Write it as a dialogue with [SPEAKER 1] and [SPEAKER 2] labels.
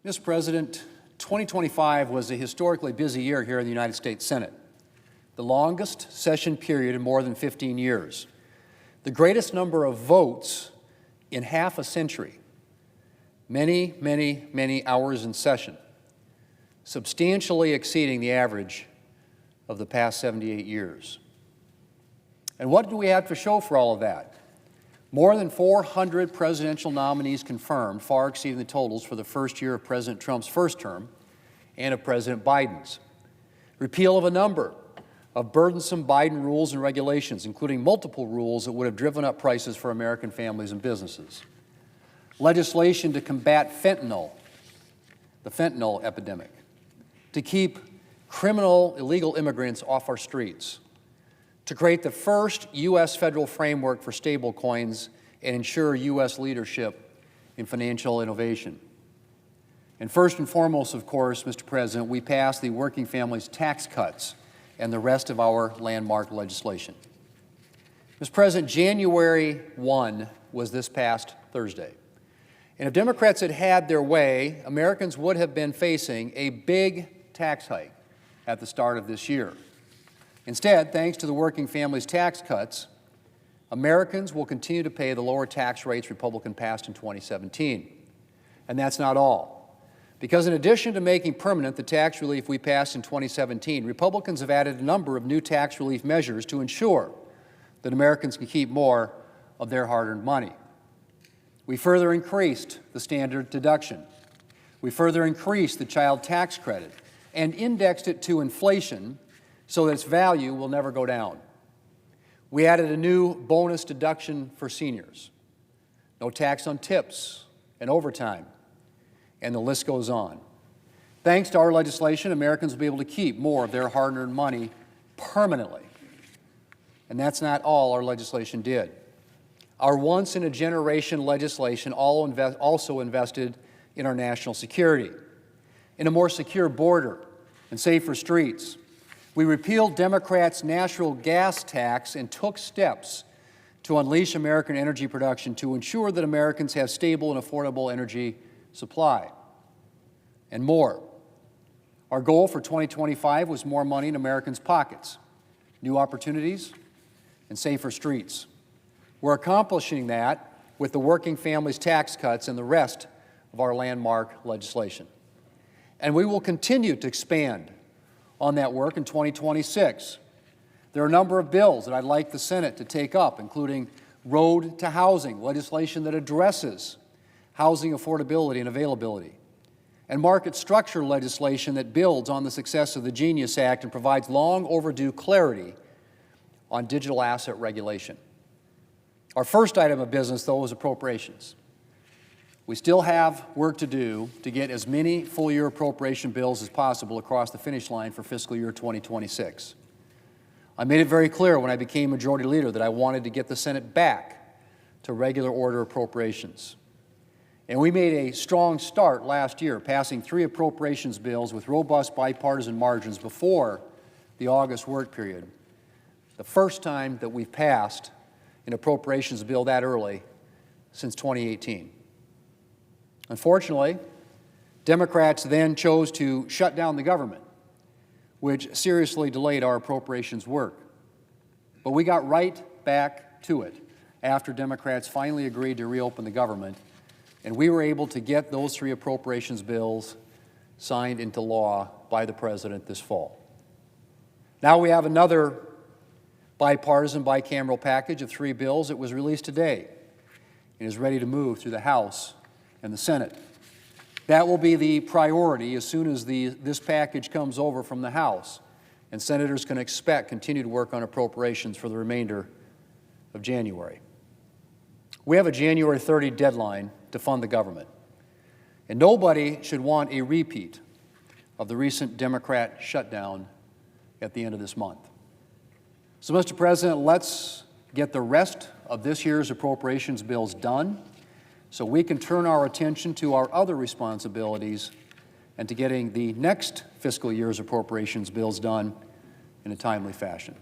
[SPEAKER 1] Mr. President, 2025 was a historically busy year here in the United States Senate, the longest session period in more than 15 years, the greatest number of votes in half a century, many hours in session, substantially exceeding the average of the past 78 years. And what do we have to show for all of that? More than 400 presidential nominees confirmed, far exceeding the totals for the first year of President Trump's first term and of President Biden's. Repeal of a number of burdensome Biden rules and regulations, including multiple rules that would have driven up prices for American families and businesses. Legislation to combat fentanyl, the fentanyl epidemic, to keep criminal illegal immigrants off our streets, to create the first U.S. federal framework for stablecoins and ensure U.S. leadership in financial innovation. And first and foremost, of course, Mr. President, we passed the working families tax cuts and the rest of our landmark legislation. Mr. President, January 1 was this past Thursday. And if Democrats had had their way, Americans would have been facing a big tax hike at the start of this year. Instead, thanks to the working families tax cuts, Americans will continue to pay the lower tax rates Republicans passed in 2017. And that's not all. Because in addition to making permanent the tax relief we passed in 2017, Republicans have added a number of new tax relief measures to ensure that Americans can keep more of their hard-earned money. We further increased the standard deduction. We further increased the child tax credit and indexed it to inflation so that its value will never go down. We added a new bonus deduction for seniors, no tax on tips and overtime, and the list goes on. Thanks to our legislation, Americans will be able to keep more of their hard-earned money permanently. And that's not all our legislation did. Our once-in-a-generation legislation also invested in our national security, in a more secure border and safer streets. We repealed Democrats' natural gas tax and took steps to unleash American energy production to ensure that Americans have stable and affordable energy supply. And more. Our goal for 2025 was more money in Americans' pockets, new opportunities, and safer streets. We're accomplishing that with the working families tax cuts and the rest of our landmark legislation. And we will continue to expand on that work in 2026. There are a number of bills that I'd like the Senate to take up, including road to housing, legislation that addresses housing affordability and availability, and market structure legislation that builds on the success of the Genius Act and provides long overdue clarity on digital asset regulation. Our first item of business, though, is appropriations. We still have work to do to get as many full-year appropriation bills as possible across the finish line for fiscal year 2026. I made it very clear when I became Majority Leader that I wanted to get the Senate back to regular order appropriations. And we made a strong start last year, passing 3 appropriations bills with robust bipartisan margins before the August work period. The first time that we've passed an appropriations bill that early since 2018. Unfortunately, Democrats then chose to shut down the government, which seriously delayed our appropriations work. But we got right back to it after Democrats finally agreed to reopen the government, and we were able to get those 3 appropriations bills signed into law by the President this fall. Now we have another bipartisan bicameral package of 3 bills that was released today and is ready to move through the House and the Senate. That will be the priority as soon as this package comes over from the House, and senators can expect continued work on appropriations for the remainder of January. We have a January 30 deadline to fund the government, and nobody should want a repeat of the recent Democrat shutdown at the end of this month. So, Mr. President, let's get the rest of this year's appropriations bills done so we can turn our attention to our other responsibilities and to getting the next fiscal year's appropriations bills done in a timely fashion.